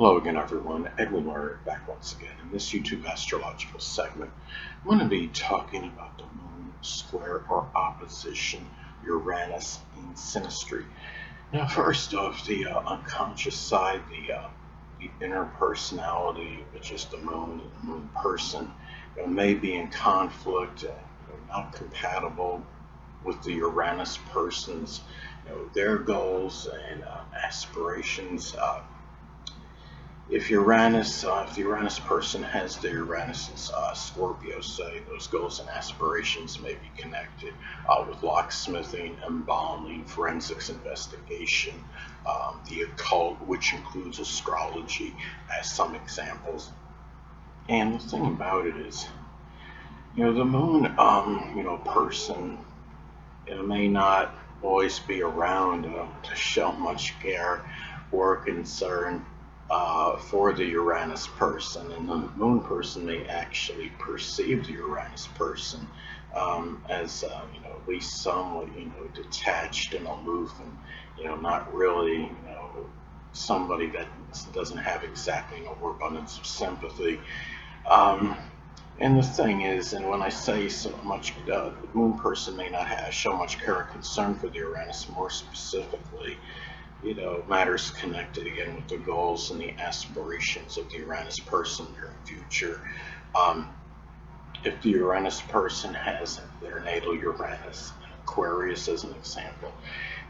Hello again, everyone. Edwin Learnard back once again. In this YouTube astrological segment, I'm going to be talking about the moon square or opposition Uranus in Synastry. Now, first off, the unconscious side, the inner personality, which is the moon person, may be in conflict, not compatible with the Uranus person's, their goals and aspirations. If the Uranus person has the Uranus in Scorpio, say, those goals and aspirations may be connected with locksmithing, embalming, forensics investigation, the occult, which includes astrology, as some examples. And the thing about it is, the moon, person, may not always be around to show much care or concern for the Uranus person, and the moon person may actually perceive the Uranus person as at least somewhat detached and aloof, and not really somebody that doesn't have exactly an overabundance of sympathy. And the thing is, and when I say so much, the moon person may not show much care or concern for the Uranus, more specifically, matters connected again with the goals and the aspirations of the Uranus person in their future. If the Uranus person has their natal Uranus in Aquarius as an example,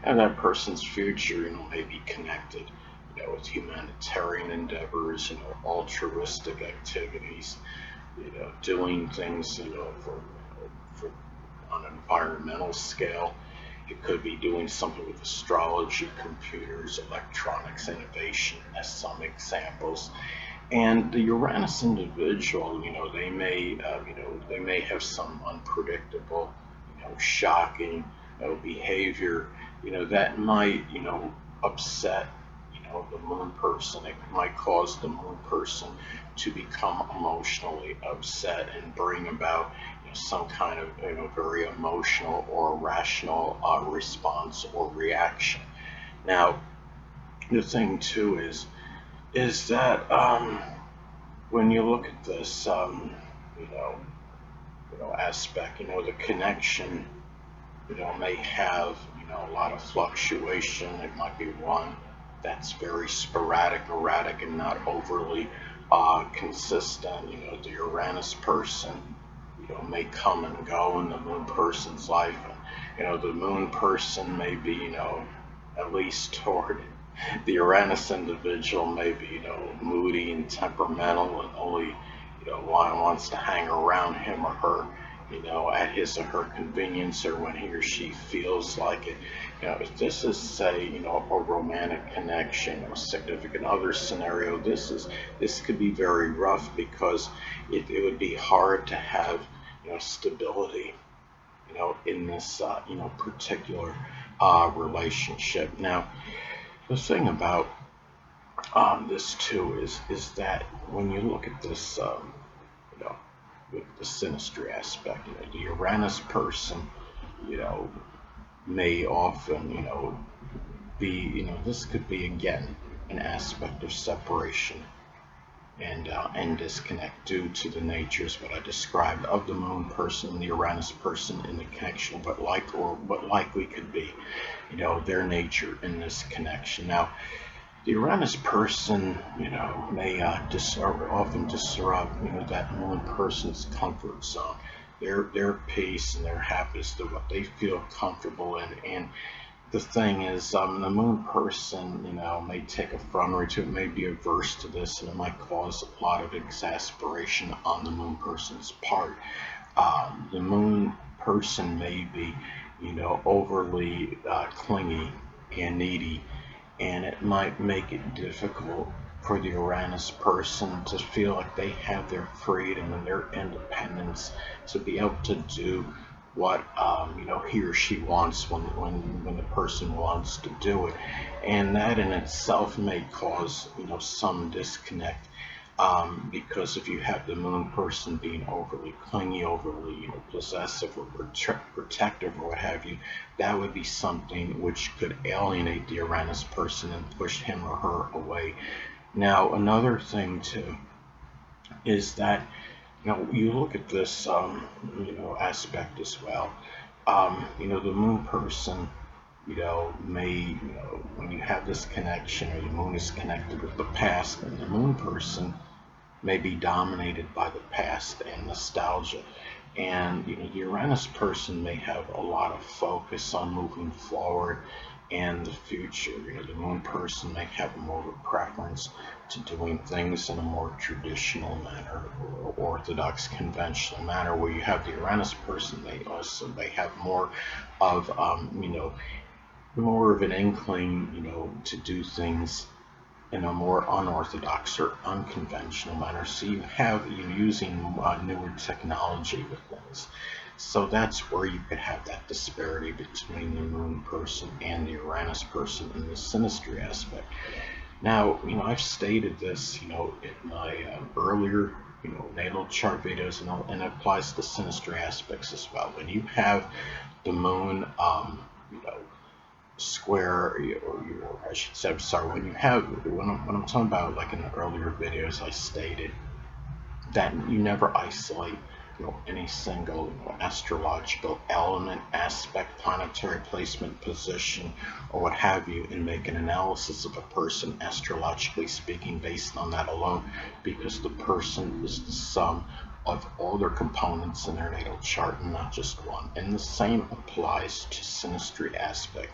and that person's future, may be connected, with humanitarian endeavors, altruistic activities, doing things, for on an environmental scale. It could be doing something with astrology, computers, electronics, innovation, as some examples. And the Uranus individual, they may have some unpredictable, shocking, behavior, that might, upset, the moon person. It might cause the moon person to become emotionally upset and bring about some kind of very emotional or rational response or reaction. Now, the thing too is that when you look at this aspect, the connection may have a lot of fluctuation. It might be one that's very sporadic, erratic, and not overly consistent. The Uranus person may come and go in the moon person's life. And, the moon person may be, at least toward the Uranus individual may be, moody and temperamental, and only, wants to hang around him or her, at his or her convenience, or when he or she feels like it. If this is, say, a romantic connection or significant other scenario, this could be very rough, because it would be hard to have stability in this particular relationship. Now, the thing about this too is that when you look at this with the Synastry aspect, the Uranus person may often be, this could be again an aspect of separation and disconnect due to the natures what I described of the moon person, the Uranus person in the connection, what likely could be, their nature in this connection. Now, the Uranus person, may often disrupt, that moon person's comfort zone, their peace and their happiness, what they feel comfortable in. And the thing is, the moon person, may take a front or two, may be averse to this, and it might cause a lot of exasperation on the moon person's part. The moon person may be, overly clingy and needy, and it might make it difficult for the Uranus person to feel like they have their freedom and their independence to be able to do what he or she wants when the person wants to do it. And that in itself may cause some disconnect, because if you have the moon person being overly clingy, overly possessive or protective or what have you, that would be something which could alienate the Uranus person and push him or her away Now, another thing too is that you look at this aspect as well. The moon person, when you have this connection, or the moon is connected with the past, and the moon person may be dominated by the past and nostalgia. And the Uranus person may have a lot of focus on moving forward and the future. The moon person may have more of a preference to doing things in a more traditional manner or orthodox, conventional manner. Where you have the Uranus person, they have more of more of an inkling, to do things in a more unorthodox or unconventional manner. So you have you using newer technology with things. So that's where you could have that disparity between the moon person and the Uranus person in the synastry aspect. Now, I've stated this, in my earlier, natal chart videos, and it applies to synastry aspects as well. When you have the moon, square, or I should say, I'm sorry, when I'm talking about, like in the earlier videos, I stated that you never isolate any single astrological element, aspect, planetary placement, position, or what have you, and make an analysis of a person astrologically speaking based on that alone, because the person is the sum of all their components in their natal chart and not just one. And the same applies to synastry aspect.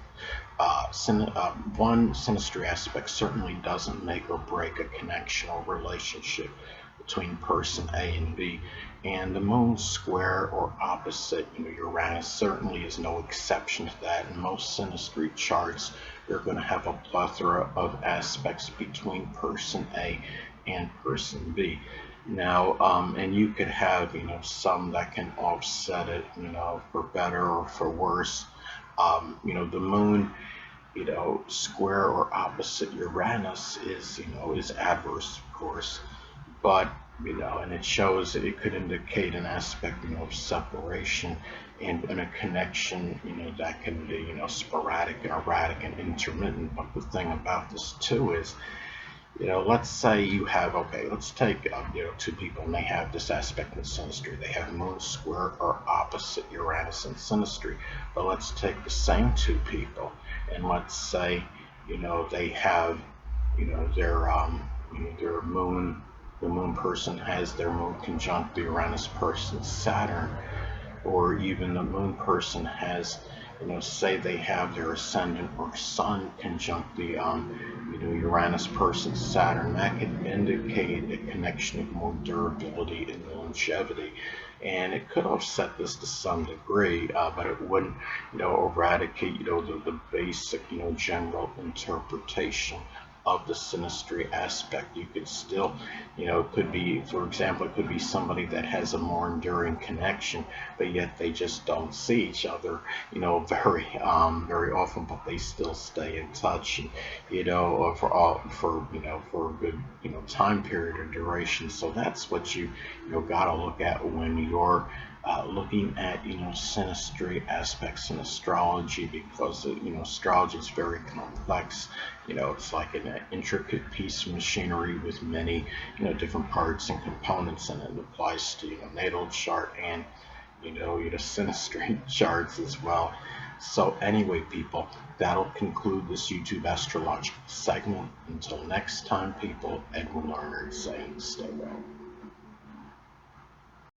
One synastry aspect certainly doesn't make or break a connection or relationship between person A and B, and the moon square or opposite Uranus certainly is no exception to that. In most synastry charts, you're going to have a plethora of aspects between person A and person B. Now, and you could have some that can offset it, for better or for worse. The moon, square or opposite Uranus is adverse, of course, but and it shows that it could indicate an aspect, of separation and a connection, that can be, sporadic and erratic and intermittent. But the thing about this too is, let's say you have, okay, let's take, two people and they have this aspect in synastry. They have moon square or opposite Uranus in synastry. But let's take the same two people and let's say, they have, their moon, the moon person has their moon conjunct the Uranus person Saturn, or even the moon person has, say they have their ascendant or sun conjunct the Uranus person Saturn. That could indicate a connection of more durability and longevity, and it could offset this to some degree, but it wouldn't eradicate the basic general interpretation of the synastry aspect. You could still, it could be, for example, it could be somebody that has a more enduring connection, but yet they just don't see each other, very often, but they still stay in touch, for a good, time period or duration. So that's what you got to look at when you're looking at synastry aspects in astrology, because astrology is very complex. It's like an intricate piece of machinery with many different parts and components, and it applies to natal chart and synastry charts as well. So anyway, people, that'll conclude this YouTube astrological segment. Until next time, people, Edwin Learnard saying stay well.